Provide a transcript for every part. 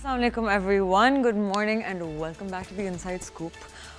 Assalamu alaikum everyone, good morning and welcome back to the Inside Scoop.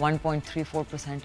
1.34%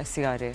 SCRA,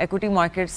Equity markets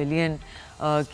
billion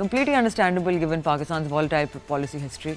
Completely understandable given Pakistan's volatile policy history.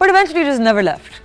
but eventually it just never left.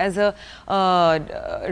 as a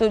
so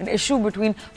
an issue between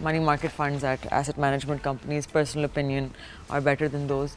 money market funds at asset management companies, personal opinion are better than those.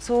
So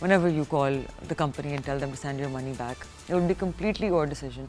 whenever you call the company and tell them to send your money back. It would be completely your decision.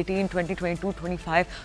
18, 20, 22, 25,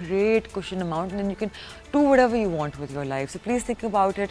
great cushion amount and then you can do whatever you want with your life. So please think about it.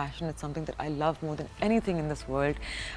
passion. It's something that I love more than anything in this world.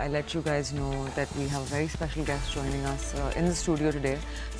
I let you guys know that we have a very special guest joining us in the studio today.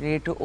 related to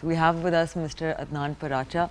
So we have with us Mr. Adnan Paracha.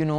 you know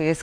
face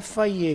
FIA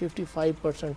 55%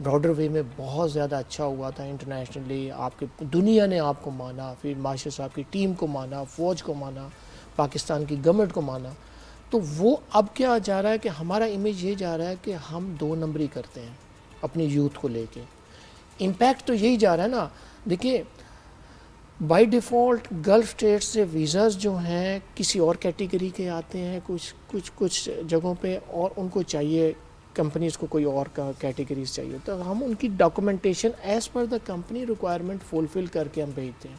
broader وے میں بہت زیادہ اچھا ہوا تھا internationally, آپ کے دنیا نے آپ کو مانا، پھر ماشر صاحب کی ٹیم کو مانا، فوج کو مانا، پاکستان کی گورنمنٹ کو مانا. تو وہ اب کیا جا رہا ہے کہ ہمارا امیج یہ جا رہا ہے کہ ہم 2 نمبری کرتے ہیں اپنی یوتھ کو لے کے. امپیکٹ تو یہی جا رہا ہے نا. دیکھیے بائی ڈیفالٹ گلف اسٹیٹ سے ویزاز جو ہیں کسی اور کیٹیگری کے آتے ہیں کچھ جگہوں پہ، اور ان کو چاہیے کمپنیز کو کوئی اور کیٹیگریز چاہیے، تو ہم ان کی documentation as per the company requirement fulfil کر کے ہم بھیجتے ہیں.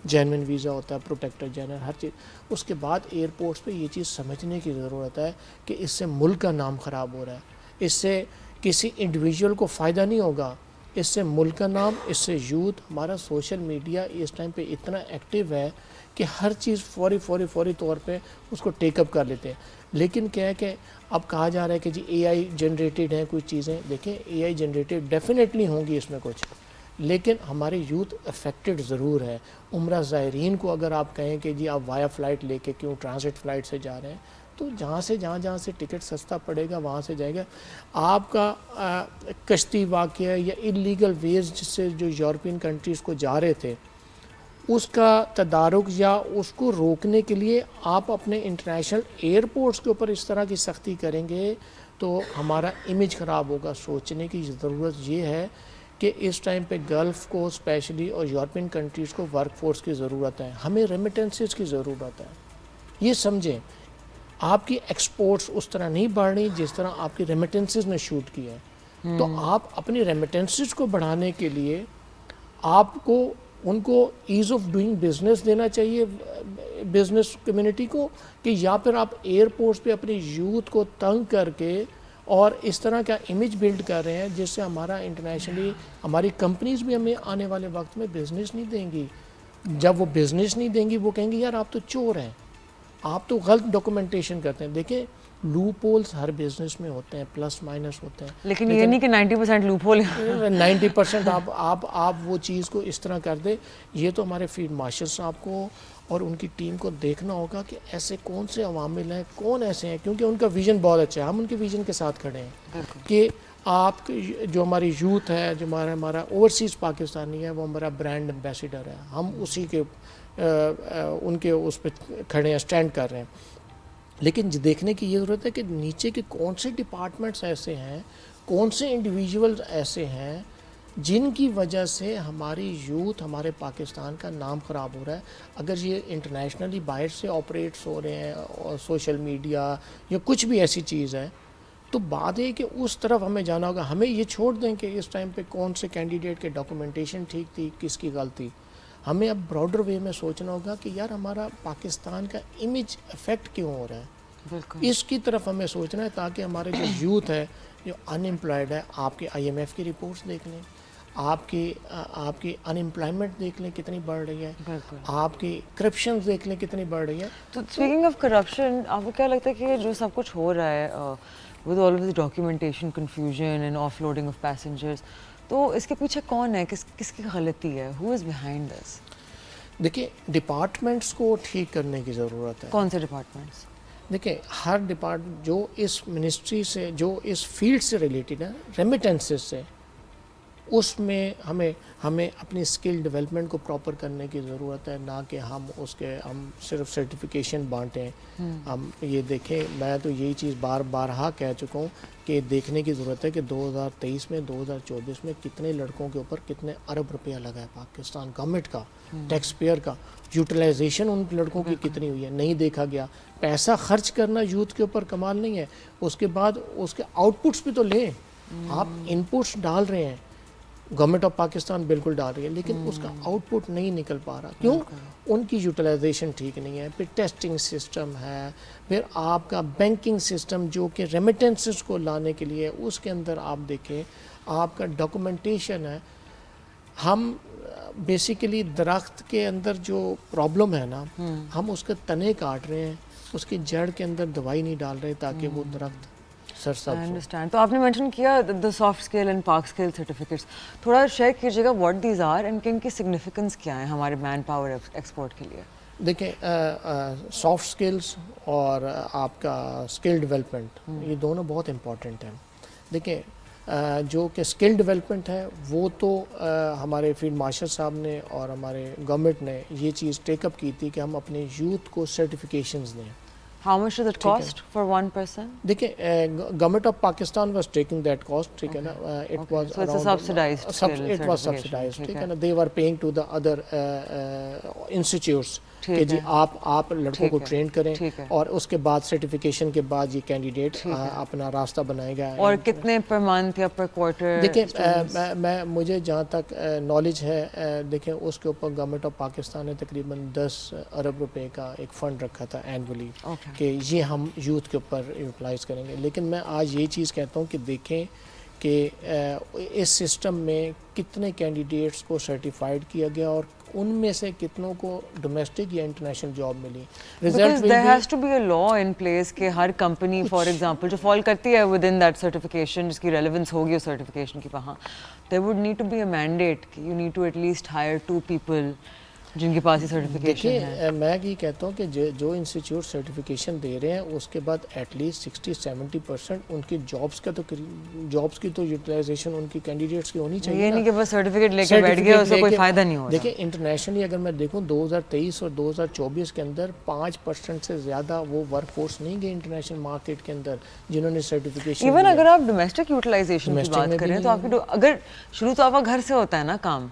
جینوئن ویزا ہوتا ہے، پروٹیکٹر جنرل، ہر چیز. اس کے بعد ایئرپورٹس پہ یہ چیز سمجھنے کی ضرورت ہے کہ اس سے ملک کا نام خراب ہو رہا ہے، اس سے کسی انڈیویجول کو فائدہ نہیں ہوگا، اس سے ملک کا نام، اس سے یوتھ. ہمارا سوشل میڈیا اس ٹائم پہ اتنا ایکٹیو ہے کہ ہر چیز فوری طور پہ اس کو ٹیک اپ کر لیتے ہیں. لیکن کیا ہے کہ اب کہا جا رہا ہے کہ جی اے آئی جنریٹڈ ہیں کچھ چیزیں. دیکھیں اے آئی جنریٹڈ ڈیفینیٹلی ہوں گی اس میں کچھ، لیکن ہمارے یوتھ افیکٹڈ ضرور ہے. عمرہ زائرین کو اگر آپ کہیں کہ جی آپ وایا فلائٹ لے کے کیوں ٹرانزٹ فلائٹ سے جا رہے ہیں، تو جہاں سے ٹکٹ سستا پڑے گا وہاں سے جائے گا. آپ کا کشتی واقعہ یا انلیگل ویز جس سے جو یورپین کنٹریز کو جا رہے تھے، اس کا تدارک یا اس کو روکنے کے لیے آپ اپنے انٹرنیشنل ایئرپورٹس کے اوپر اس طرح کی سختی کریں گے تو ہمارا امیج خراب ہوگا. سوچنے کی ضرورت یہ ہے کہ اس ٹائم پہ گلف کو اسپیشلی اور یورپین کنٹریز کو ورک فورس کی ضرورت ہے، ہمیں ریمیٹنسز کی ضرورت ہے. یہ سمجھیں آپ کی ایکسپورٹس اس طرح نہیں بڑھ رہی جس طرح آپ کی ریمیٹنسز نے شوٹ کیا ہے. تو آپ اپنی ریمیٹنسز کو بڑھانے کے لیے آپ کو ان کو ایز آف ڈوئنگ بزنس دینا چاہیے بزنس کمیونٹی کو، کہ یا پھر آپ ایئرپورٹس پہ اپنی یوتھ کو تنگ کر کے اور اس طرح کا امیج بلڈ کر رہے ہیں جس سے ہمارا انٹرنیشنلی ہماری کمپنیز بھی ہمیں آنے والے وقت میں بزنس نہیں دیں گی. جب وہ بزنس نہیں دیں گی وہ کہیں گی یار آپ تو چور ہیں، آپ تو غلط ڈاکومنٹیشن کرتے ہیں. دیکھیں لوپ ہولز ہر بزنس میں ہوتے ہیں، پلس مائنس ہوتے ہیں، لیکن یہ نہیں کہ 90% لوپ ہول 90% آپ وہ چیز کو اس طرح کر دے. یہ تو ہمارے فیلڈ مارشل صاحب کو اور ان کی ٹیم کو دیکھنا ہوگا کہ ایسے کون سے عوامل ہیں، کون ایسے ہیں، کیونکہ ان کا ویژن بہت اچھا ہے. ہم ان کے ویژن کے ساتھ کھڑے ہیں کہ آپ جو ہماری یوتھ ہے، جو ہمارا اوورسیز پاکستانی ہے، وہ ہمارا برانڈ ایمبیسیڈر ہے. ہم اسی کے ان کے اس پہ کھڑے ہیں، اسٹینڈ کر رہے ہیں. لیکن دیکھنے کی یہ ضرورت ہے کہ نیچے کے کون سے ڈپارٹمنٹس ایسے ہیں، کون سے انڈیویجولز ایسے ہیں جن کی وجہ سے ہماری یوتھ، ہمارے پاکستان کا نام خراب ہو رہا ہے. اگر یہ انٹرنیشنلی باہر سے آپریٹس ہو رہے ہیں اور سوشل میڈیا یا کچھ بھی ایسی چیز ہے، تو بات ہے کہ اس طرف ہمیں جانا ہوگا. ہمیں یہ چھوڑ دیں کہ اس ٹائم پہ کون سے کینڈیڈیٹ کے ڈاکومنٹیشن ٹھیک تھی، کس کی غلطی. ہمیں اب براڈر وے میں سوچنا ہوگا کہ یار ہمارا پاکستان کا امیج افیکٹ کیوں ہو رہا ہے، اس کی طرف ہمیں سوچنا ہے تاکہ ہمارے جو یوتھ ہے جو ان امپلائڈ ہے. آپ کے IMF کی رپورٹس دیکھ لیں، آپ کی ان امپلائمنٹ دیکھ لیں کتنی بڑھ رہی ہے، آپ کی کرپشن دیکھ لیں کتنی بڑھ رہی ہے. تو اسپیکنگ آف کرپشن، آپ کو کیا لگتا ہے کہ جو سب کچھ ہو رہا ہے with all of this documentation confusion and of loading of passengers, تو اس کے پیچھے کون ہے، کس کی غلطی ہے، ہو از بیہائنڈ دس؟ دیکھیں ڈپارٹمنٹس کو ٹھیک کرنے کی ضرورت ہے. کون سے ڈپارٹمنٹس؟ دیکھیں ہر ڈپارٹمنٹ جو اس منسٹری سے، جو اس فیلڈ سے ریلیٹڈ ہے، ریمیٹنسز سے، اس میں ہمیں اپنی اسکل ڈیولپمنٹ کو پراپر کرنے کی ضرورت ہے. نہ کہ ہم صرف سرٹیفکیشن بانٹیں. ہم یہ دیکھیں، میں تو یہی چیز بارہا کہہ چکا ہوں کہ دیکھنے کی ضرورت ہے کہ 2023 میں 2024 میں کتنے لڑکوں کے اوپر کتنے ارب روپیہ لگا ہے پاکستان گورنمنٹ کا، ٹیکس پیئر کا. یوٹیلائزیشن ان لڑکوں کی کتنی ہوئی ہے نہیں دیکھا گیا. پیسہ خرچ کرنا یوتھ کے اوپر کمال نہیں ہے، اس کے بعد اس کے آؤٹ پٹس بھی تو لیں. آپ ان پٹس ڈال رہے ہیں، گورنمنٹ آف پاکستان بالکل ڈال رہی ہے، لیکن اس کا آؤٹ پٹ نہیں نکل پا رہا. کیوں؟ ان کی یوٹیلائزیشن ٹھیک نہیں ہے. پھر ٹیسٹنگ سسٹم ہے، پھر آپ کا بینکنگ سسٹم جو کہ ریمیٹنسز کو لانے کے لیے، اس کے اندر آپ دیکھیں آپ کا ڈاکومنٹیشن ہے. ہم بیسیکلی درخت کے اندر جو پرابلم ہے نا، ہم اس کے تنے کاٹ رہے ہیں، اس کی جڑ کے اندر دوائی نہیں ڈال رہے تاکہ وہ درخت سرسبز ہو. انڈرسٹینڈ. تو آپ نے مینشن کیا دا soft skill and park skill certificates, تھوڑا شیئر کیجیے گا واٹ دیز آر اینڈ ان کی سگنیفیکنس کیا ہے ہمارے مین پاور ایکسپورٹ کے لیے؟ دیکھیں سافٹ اسکلس اور آپ کا اسکل ڈیولپمنٹ، یہ دونوں بہت امپورٹنٹ ہیں. دیکھیں جو کہ اسکل ڈیولپمنٹ ہے وہ تو ہمارے فیلڈ مارشل صاحب نے اور ہمارے گورنمنٹ نے یہ چیز ٹیک اپ کی تھی کہ ہم اپنے یوتھ کو سرٹیفکیشنز دیں. How much does it cost for one person? دیکھیں government of Pakistan was taking that cost, ٹھیک ہے نا, it was So it's a subsidized skill it was subsidized, ٹھیک ہے نا. They are paying to the other institutes کہ جی آپ لڑکوں کو ٹرین کریں اور اس کے بعد سرٹیفکیشن کے بعد یہ کینڈیڈیٹ اپنا راستہ بنائے گا. اور کتنے پر منتھ یا پر کوارٹر؟ دیکھیں میں مجھے جہاں تک نالج ہے, دیکھیں اس کے اوپر گورنمنٹ آف پاکستان نے تقریباً 10 ارب روپے کا ایک فنڈ رکھا تھا اینولی کہ یہ ہم یوتھ کے اوپر یوٹیلائز کریں گے. لیکن میں آج یہ چیز کہتا ہوں کہ دیکھیں کہ اس سسٹم میں کتنے کینڈیڈیٹس کو سرٹیفائڈ کیا گیا اور ان میں سے کتنوں کو ڈومیسٹک یا انٹرنیشنل جاب ملی. Because there has to be a law in place کہ ہر کمپنی فار ایگزامپل جو فال کرتی ہے ود ان دیٹ سرٹیفکیشن, جس کی ریلیونس ہوگی اس سرٹیفکیشن کی, وہاں there would need to be a mandate کہ you need to at least hire 2 people جن کے پاس یہ سرٹیفکیشن ہے. دیکھیے میں یہ کہتا ہوں کہ جو انسٹیٹیوٹ سرٹیفکیشن دے رہے ہیں اس کے بعد ایٹ لیسٹ 60-70% ان کی جابس کی تو یوٹیلائزیشن ان کی کینڈیڈیٹس کی ہونی چاہیے. یہ نہیں کہ بس سرٹیفکیٹ لے کے بیٹھ گئے, اس سے کوئی فائدہ نہیں ہو رہا. دیکھیں انٹرنیشنلی اگر میں دیکھوں 2023 اور 2024 کے اندر 5% سے زیادہ وہ ورک فورس نہیں گئی انٹرنیشنل مارکیٹ کے اندر جنہوں نے سرٹیفکیشن. ایون اگر آپ ڈومیسٹک یوٹیلائزیشن کی بات کریں تو آپ کی اگر شروع تو آپ کا گھر سے ہوتا ہے نا کام,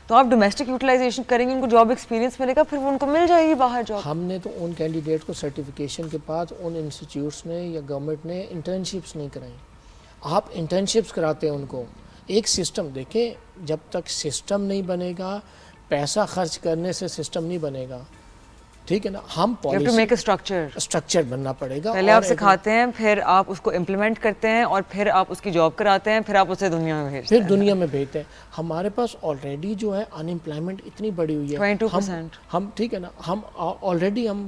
تو آپ ڈومیسٹک یوٹیلائزیشن کریں گے, ان کو جاب ایکسپیرینس ملے گا, پھر وہ ان کو مل جائے گی باہر جاب. ہم نے تو ان کینڈیڈیٹ کو سرٹیفکیشن کے بعد ان انسٹیٹیوٹس نے یا گورنمنٹ نے انٹرنشپس نہیں کرائیں. آپ انٹرنشپس کراتے ہیں ان کو. ایک سسٹم دیکھیں, جب تک سسٹم نہیں بنے گا, پیسہ خرچ کرنے سے سسٹم نہیں بنے گا, ٹھیک ہے نا. ہم اسٹرکچر بننا پڑے گا. پہلے آپ سکھاتے ہیں, پھر آپ اس کو امپلیمنٹ کرتے ہیں, اور پھر آپ اس کی جاب کراتے ہیں, پھر آپ اسے دنیا میں بھیجتے ہیں. ہمارے پاس آلریڈی جو ہے ان امپلائمنٹ اتنی بڑی ہوئی ہے 22%. ہم ٹھیک ہے نا, ہم آلریڈی ان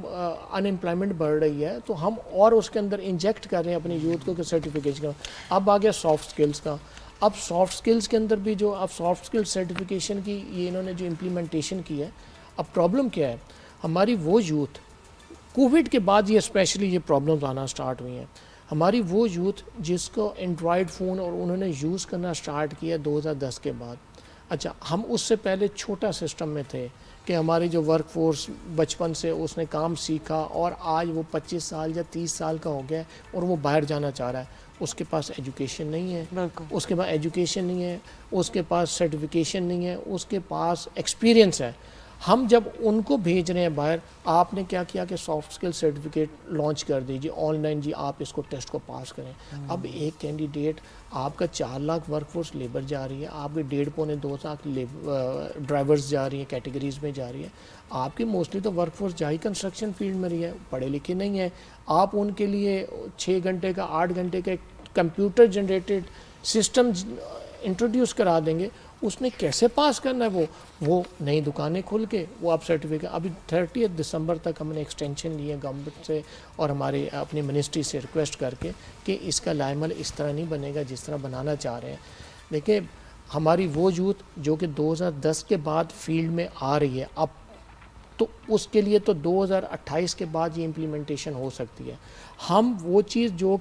امپلائمنٹ بڑھ رہی ہے, تو ہم اور اس کے اندر انجیکٹ کر رہے ہیں اپنے یوتھ کو کہ سرٹیفکیشن کا. اب آ گیا سافٹ اسکلس کا. اب سافٹ اسکلس کے اندر بھی جو اب سافٹ اسکل سرٹیفکیشن کی یہ انہوں نے جو امپلیمنٹیشن کی ہے, اب پرابلم کیا ہے, ہماری وہ یوتھ کووڈ کے بعد یہ اسپیشلی یہ پرابلمز آنا سٹارٹ ہوئی ہیں. ہماری وہ یوتھ جس کو اینڈرائڈ فون اور انہوں نے یوز کرنا سٹارٹ کیا 2010 کے بعد. اچھا, ہم اس سے پہلے چھوٹا سسٹم میں تھے کہ ہماری جو ورک فورس بچپن سے اس نے کام سیکھا اور آج وہ 25 سال یا 30 سال کا ہو گیا اور وہ باہر جانا چاہ رہا ہے. اس کے پاس ایجوکیشن نہیں ہے, اس کے پاس ایجوکیشن نہیں ہے, اس کے پاس سرٹیفکیشن نہیں ہے, اس کے پاس ایکسپیرینس ہے. ہم جب ان کو بھیج رہے ہیں باہر, آپ نے کیا کیا کہ سافٹ اسکل سرٹیفکیٹ لانچ کر دیجیے آن لائن, جی آپ اس کو ٹیسٹ کو پاس کریں. اب ایک کینڈیڈیٹ, آپ کا 4 لاکھ ورک فورس لیبر جا رہی ہے, آپ کے 1.5-2 لاکھ ڈرائیورز جا رہی ہیں, کیٹیگریز میں جا رہی ہے. آپ کی موسٹلی تو ورک فورس جا ہی کنسٹرکشن فیلڈ میں رہی ہے, پڑھے لکھے نہیں ہیں. آپ ان کے لیے 6 گھنٹے کا 8 گھنٹے کا کمپیوٹر جنریٹڈ سسٹم انٹروڈیوس کرا دیں گے, اس نے کیسے پاس کرنا ہے؟ وہ نئی دکانیں کھل کے وہ آپ سرٹیفکیٹ. ابھی 30 دسمبر تک ہم نے ایکسٹینشن لی ہے گورنمنٹ سے اور ہماری اپنی منسٹری سے ریکویسٹ کر کے کہ اس کا لائے عمل اس طرح نہیں بنے گا جس طرح بنانا چاہ رہے ہیں. دیکھیں ہماری وہ یوتھ جو کہ 2010 کے بعد فیلڈ میں آ رہی ہے, اب تو اس کے لیے تو 2028 کے بعد یہ امپلیمنٹیشن ہو سکتی ہے. ہم وہ چیز جو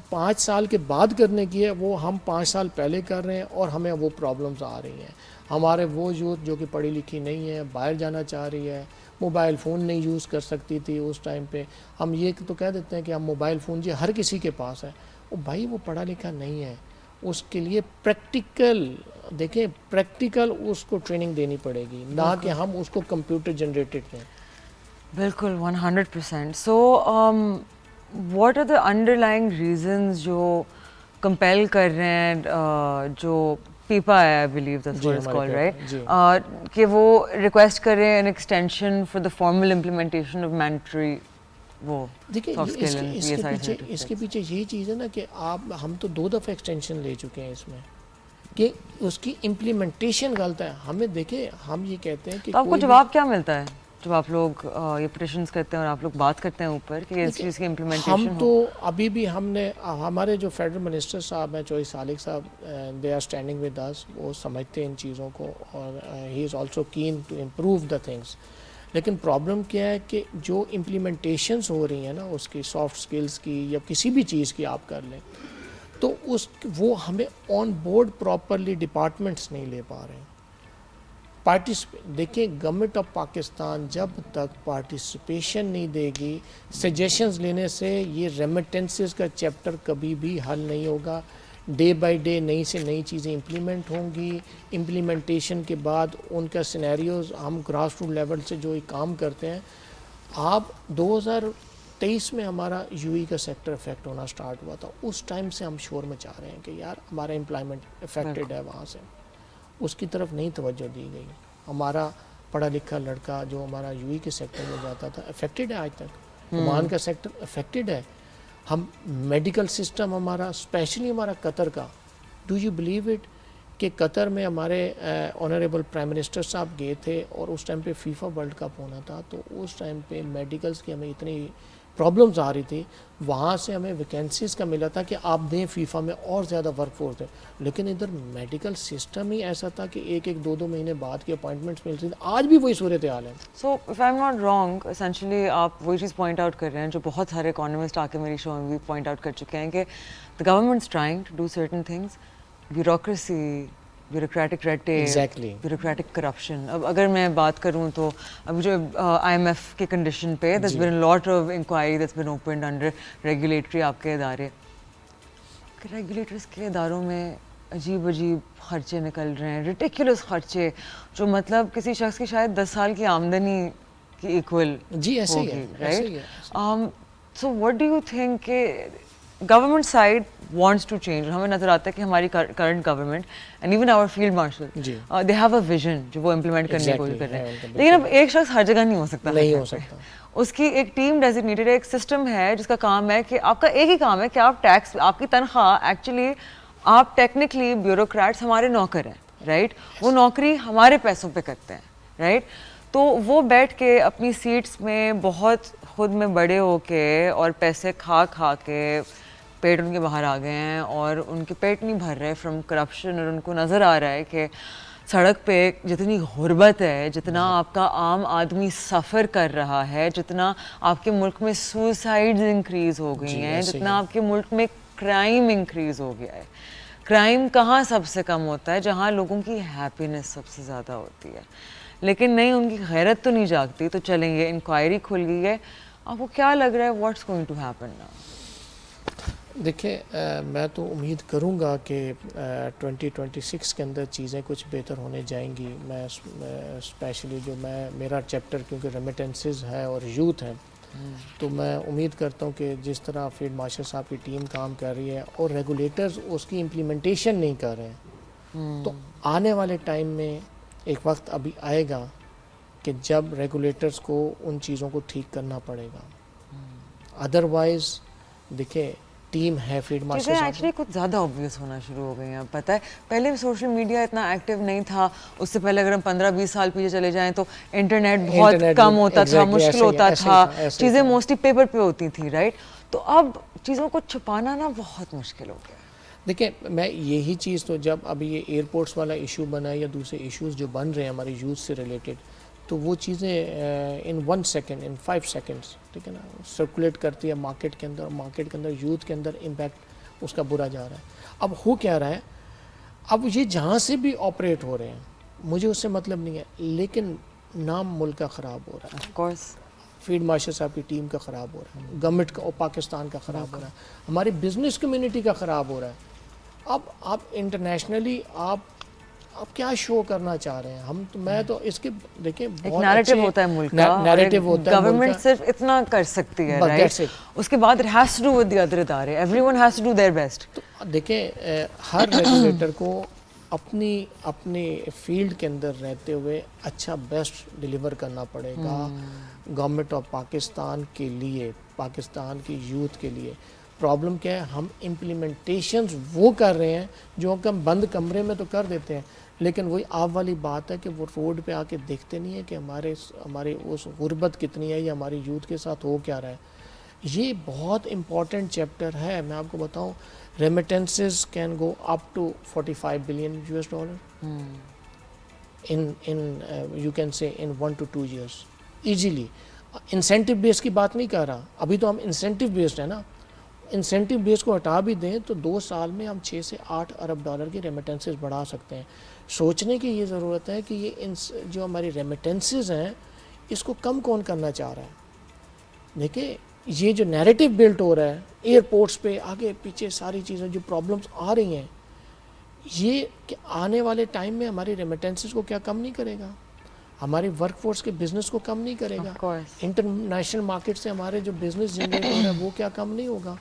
5 سال کے بعد کرنے کی ہے وہ ہم 5 سال پہلے کر رہے ہیں اور ہمیں وہ پرابلمز آ رہی ہیں. ہمارے وہ یوتھ جو کہ پڑھی لکھی نہیں ہے, باہر جانا چاہ رہی ہے, موبائل فون نہیں یوز کر سکتی تھی اس ٹائم پہ. ہم یہ تو کہہ دیتے ہیں کہ ہم موبائل فون جی ہر کسی کے پاس ہے, وہ بھائی وہ پڑھا لکھا نہیں ہے, اس کے لیے پریکٹیکل دیکھیں پریکٹیکل اس کو ٹریننگ دینی پڑے گی, نہ کہ ہم اس کو کمپیوٹر جنریٹڈ دیں. بالکل 100%. So what are the underlying reasons جو کمپیل کر رہے ہیں, جو پیپا ہے I believe that's what it's called right, کہ وہ ریکویسٹ کر رہے ہیں an extension for the formal implementation of mandatory وہ. دیکھیں اس کے پیچھے یہی چیز ہے نا کہ ہم تو 2 دفعہ ایکسٹینشن لے چکے ہیں اس میں کہ اس کی امپلیمنٹیشن غلط ہے. ہمیں دیکھیں ہم یہ کہتے ہیں کہ آپ کو جواب کیا ملتا ہے جب آپ لوگ یہ پٹیشنز کرتے ہیں اور آپ لوگ بات کرتے ہیں اوپر کہ اس چیز کی امپلیمنٹیشن؟ ہم تو ابھی بھی ہم نے ہمارے جو فیڈرل منسٹر صاحب ہیں چوہی سالک صاحب, they are standing with us, وہ سمجھتے ہیں ان چیزوں کو اور he is also keen to improve the things. لیکن پرابلم کیا ہے کہ جو امپلیمنٹیشنز ہو رہی ہیں نا اس کی سافٹ اسکلس کی یا کسی بھی چیز کی آپ کر لیں, تو وہ ہمیں آن بورڈ پراپرلی ڈپارٹمنٹس نہیں لے پا رہے ہیں. دیکھیں گورنمنٹ آف پاکستان جب تک پارٹیسپیشن نہیں دے گی, سجیشنز لینے سے یہ ریمیٹنسز کا چیپٹر کبھی بھی حل نہیں ہوگا. ڈے بائی ڈے نئی سے نئی چیزیں امپلیمنٹ ہوں گی. امپلیمنٹیشن کے بعد ان کا سینیریوز ہم گراس روٹ لیول سے جو کام کرتے ہیں. آپ 2023 میں ہمارا یو ای کا سیکٹر افیکٹ ہونا سٹارٹ ہوا تھا, اس ٹائم سے ہم شور مچا رہے ہیں کہ یار ہمارا امپلائمنٹ افیکٹڈ ہے, وہاں سے اس کی طرف نہیں توجہ دی گئی. ہمارا پڑھا لکھا لڑکا جو ہمارا یو ای کے سیکٹر میں جاتا تھا افیکٹڈ ہے, آج تک عمان کا سیکٹر افیکٹڈ ہے. ہم میڈیکل سسٹم ہمارا اسپیشلی ہمارا قطر کا, ڈو یو بلیو اٹ کہ قطر میں ہمارے آنریبل پرائم منسٹر صاحب گئے تھے اور اس ٹائم پہ فیفا ورلڈ کپ ہونا تھا, تو اس ٹائم پہ میڈیکلز کی ہمیں اتنی پرابلمز آ رہی تھی, وہاں سے ہمیں ویکینسیز کا ملا تھا کہ آپ دیں فیفا میں اور زیادہ ورک فورس دیں, لیکن ادھر میڈیکل سسٹم ہی ایسا تھا کہ ایک دو مہینے بعد کی اپوائنٹمنٹس مل رہی تھی. آج بھی وہی صورتحال ہے. So if I am not wrong, essentially آپ وہی چیز پوائنٹ آؤٹ کر رہے ہیں جو بہت سارے اکانومسٹ آ کے میری شو میں بھی پوائنٹ آؤٹ کر چکے ہیں کہ the government is trying to do certain things, bureaucracy, bureaucratic red tape, bureaucratic corruption. اب اگر میں بات کروں تو ابھی جو آئی ایم ایف کے کنڈیشن پہ this been lot of inquiry that's been opened under regulatory آپ کے ادارے. ریگولیٹرس کے اداروں میں عجیب خرچے نکل رہے ہیں, ریڈیکولس خرچے جو مطلب کسی شخص کی شاید 10 سال کی آمدنی کی ایکول ہوگی, right? So what do you think کہ government side wants to change, ہمیں نظر آتا ہے کہ ہماری current government and even our field marshal they have a vision جو وہ امپلیمنٹ کرنے کی کوشش کر رہے ہیں, لیکن اب ایک شخص ہر جگہ نہیں ہو سکتا. اس کی ایک ٹیم ڈیزگنیٹڈ ایک سسٹم ہے جس کا کام ہے کہ آپ کا ایک ہی کام ہے کہ آپ ٹیکس, آپ کی تنخواہ ایکچولی آپ ٹیکنیکلی بیوروکریٹس ہمارے نوکر ہیں, رائٹ, وہ نوکری ہمارے پیسوں پہ کرتے ہیں, رائٹ. تو وہ بیٹھ کے اپنی سیٹس میں بہت خود میں بڑے ہو کے اور پیسے کھا کے پیٹ ان کے باہر آ گئے ہیں اور ان کے پیٹ نہیں بھر رہے فرام کرپشن, اور ان کو نظر آ رہا ہے کہ سڑک پہ جتنی غربت ہے, جتنا آپ کا عام آدمی سفر کر رہا ہے, جتنا آپ کے ملک میں سوسائڈز انکریز ہو گئی ہیں, جتنا آپ کے ملک میں کرائم انکریز ہو گیا ہے. کرائم کہاں سب سے کم ہوتا ہے؟ جہاں لوگوں کی ہیپینس سب سے زیادہ ہوتی ہے. لیکن نہیں, ان کی غیرت تو نہیں جاگتی. تو چلیں گے, انکوائری کھل گئی ہے, آپ کو کیا لگ رہا ہے what's going to happen now? دیکھیں میں تو امید کروں گا کہ 2026 کے اندر چیزیں کچھ بہتر ہونے جائیں گی. میں اسپیشلی جو میرا چیپٹر کیونکہ ریمیٹنسز ہے اور یوتھ ہے, تو میں امید کرتا ہوں کہ جس طرح فیلڈ مارشل صاحب کی ٹیم کام کر رہی ہے اور ریگولیٹرز اس کی امپلیمنٹیشن نہیں کر رہے ہیں, تو آنے والے ٹائم میں ایک وقت ابھی آئے گا کہ جب ریگولیٹرز کو ان چیزوں کو ٹھیک کرنا پڑے گا. ادروائز دیکھیں ٹیم ہے فیلڈ مارشل چیزیں ایکچولی کچھ زیادہ اوبویس ہونا شروع ہو گئی ہیں. پتہ ہے پہلے سوشل میڈیا اتنا ایکٹیو نہیں تھا, اس سے پہلے اگر ہم 15-20 سال پیچھے چلے جائیں تو انٹرنیٹ بہت کم ہوتا تھا, مشکل ہوتا تھا, چیزیں موسٹلی پیپر پہ ہوتی تھیں, رائٹ. تو اب چیزوں کو چھپانا نا بہت مشکل ہو گیا. دیکھیں میں یہی چیز تو جب ابھی یہ ایئرپورٹس والا ایشو بنا ہے یا دوسرے ایشوز جو بن رہے ہیں ہمارے یوتھ سے ریلیٹڈ, تو وہ چیزیں ان 1 سیکنڈ ان 5 سیکنڈس ٹھیک ہے نا سرکولیٹ کرتی ہے مارکیٹ کے اندر, اور مارکیٹ کے اندر یوتھ کے اندر امپیکٹ اس کا برا جا رہا ہے. اب ہو کیا رہا ہے, اب یہ جہاں سے بھی آپریٹ ہو رہے ہیں مجھے اس سے مطلب نہیں ہے, لیکن نام ملک کا خراب ہو رہا ہے. آف کورس فیلڈ مارشل صاحب کی ٹیم کا خراب ہو رہا ہے, گورنمنٹ کا اور پاکستان کا خراب ہو رہا ہے, ہماری بزنس کمیونٹی کا خراب ہو رہا ہے. اب آپ انٹرنیشنلی آپ کیا شو کرنا چاہ رہے ہیں؟ ہم تو میں تو اس کے دیکھیں ایک نیریٹو ہوتا ہے ملک کا, نیریٹو ہوتا ہے, گورنمنٹ صرف اتنا کر سکتی ہے, رائٹ. اس کے بعد it has to do with the other ادارے, everyone has to do their best. تو دیکھیں ہر ریگولیٹر کو اپنی فیلڈ کے اندر رہتے ہوئے اچھا بیسٹ ڈیلیور کرنا پڑے گا گورنمنٹ آف پاکستان کے لیے, پاکستان کی یوتھ کے لیے. پرابلم کیا ہے, ہم امپلیمنٹیشنز وہ کر رہے ہیں جو ہم بند کمرے میں تو کر دیتے ہیں, لیکن وہی آپ والی بات ہے کہ وہ روڈ پہ آ کے دیکھتے نہیں ہیں کہ ہمارے اس غربت کتنی ہے یا ہماری یوتھ کے ساتھ ہو کیا رہا ہے. یہ بہت امپورٹنٹ چیپٹر ہے. میں آپ کو بتاؤں remittances can go up to $45 billion in you can say in 1 to 2 years easily. Incentive بیس کی بات نہیں کر رہا, ابھی تو ہم انسینٹیو بیسڈ ہے نا, انسینٹیو بیس کو ہٹا بھی دیں تو 2 سال میں ہم 6 سے 8 ارب ڈالر کی ریمیٹنسز بڑھا سکتے ہیں. سوچنے کی یہ ضرورت ہے کہ یہ جو ہماری ریمیٹنسز ہیں اس کو کم کون کرنا چاہ رہا ہے. دیکھیں یہ جو نیریٹو بلٹ ہو رہا ہے ایئرپورٹس پہ آگے پیچھے ساری چیزیں جو پرابلمس آ رہی ہیں, یہ کہ آنے والے ٹائم میں ہماری ریمیٹنسز کو کیا کم نہیں کرے گا, ہماری ورک فورس کے بزنس کو کم نہیں کرے گا, انٹرنیشنل مارکیٹ سے ہمارے جو بزنس جنریٹ ہو رہا ہے وہ کیا کم نہیں ہوگا.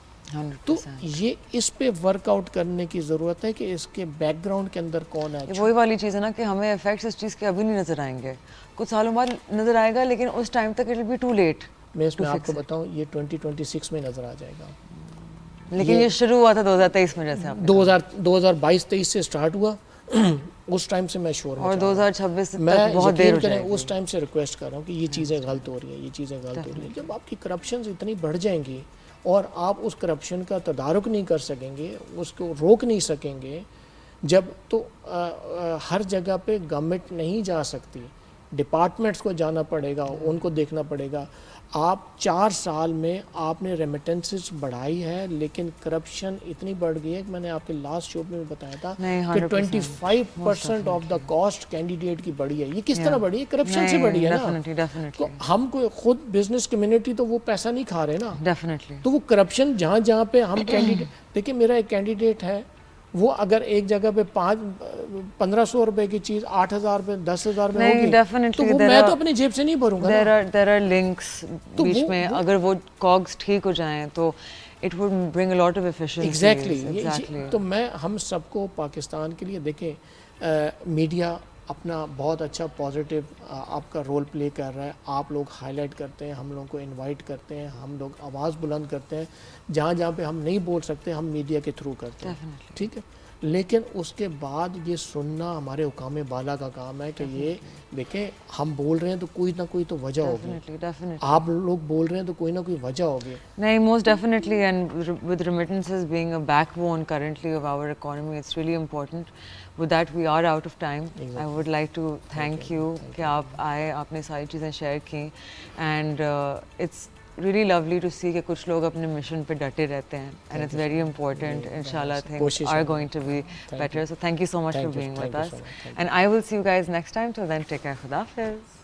تو یہ اس پہ ورک آؤٹ کرنے کی ضرورت ہے کہ اس کے بیک گراؤنڈ کے اندر کون ہے. وہی والی چیز ہے نا کہ ہمیں ایفیکٹس اس چیز کے ابھی نہیں نظر آئیں گے, کچھ سالوں بعد نظر آئے گا, لیکن اس ٹائم تک it will be too late. میں اس میں آپ کو بتاؤں یہ 2026 میں نظر آ جائے گا, لیکن یہ شروع ہوا تھا 2023 میں, جیسے 2022-23 سے اسٹارٹ ہوا اس ٹائم سے میں شور اور 2026 تک میں بہت دیر ہو یقین جائے کریں گی. اس ٹائم سے ریکویسٹ کر رہا ہوں کہ یہ چیزیں غلط ہو رہی ہیں, یہ چیزیں غلط ہو رہی ہیں. جب آپ کی کرپشنز اتنی بڑھ جائیں گی اور آپ اس کرپشن کا تدارک نہیں کر سکیں گے, اس کو روک نہیں سکیں گے, جب تو ہر جگہ پہ گورنمنٹ نہیں جا سکتی, ڈپارٹمنٹس کو جانا پڑے گا, ان کو دیکھنا پڑے گا. آپ 4 سال میں آپ نے ریمیٹنسز بڑھائی ہے لیکن کرپشن اتنی بڑھ گئی ہے کہ میں نے آپ کے لاسٹ شو میں بتایا تھا کہ 25% of the cost candidate key بڑھی ہے. یہ کس طرح بڑھی ہے؟ کرپشن سے بڑھی ہے نا. تو ہم کو خود بزنس کمیونٹی تو وہ پیسہ نہیں کھا رہے نا, تو وہ کرپشن جہاں جہاں پہ ہم کینڈیڈیٹ دیکھیں, میرا ایک کینڈیڈیٹ ہے وہ اگر ایک جگہ پہ 1500 روپے کی چیز 8000 روپے 10,000 میں ہوگی تو وہ میں تو اپنی جیب سے نہیں بھروں گا. there are links بیچ میں, اگر وہ cogs ٹھیک ہو جائیں تو it would bring a lot of efficiency. Exactly. تو میں ہم سب کو پاکستان کے لیے دیکھیں, میڈیا اپنا بہت اچھا پازیٹیو آپ کا رول پلے کر رہا ہے, آپ لوگ ہائی لائٹ کرتے ہیں, ہم لوگوں کو انوائٹ کرتے ہیں, ہم لوگ آواز بلند کرتے ہیں, جہاں جہاں پہ ہم نہیں بول سکتے ہم میڈیا کے تھرو کرتے ہیں, ٹھیک ہے. لیکن اس کے بعد یہ سننا ہمارے حکام بالا کا کام ہے کہ یہ دیکھیں ہم بول رہے ہیں تو کوئی نہ کوئی تو وجہ ہوگی, آپ لوگ بول رہے ہیں تو کوئی نہ کوئی وجہ ہوگی. نہیں, most definitely, and with remittances being a backbone currently of our economy, it's really important. With that we are out of time. I would like to thank you کہ آپ آئے, آپ نے ساری چیزیں شیئر کی, and it's really lovely to see کہ کچھ لوگ اپنے مشن پہ ڈٹے رہتے ہیں, and it's very important. Inshallah things are going to be better. So thank you so much for being with us, and I will see you guys next time. Till then, take care. Khuda Hafiz.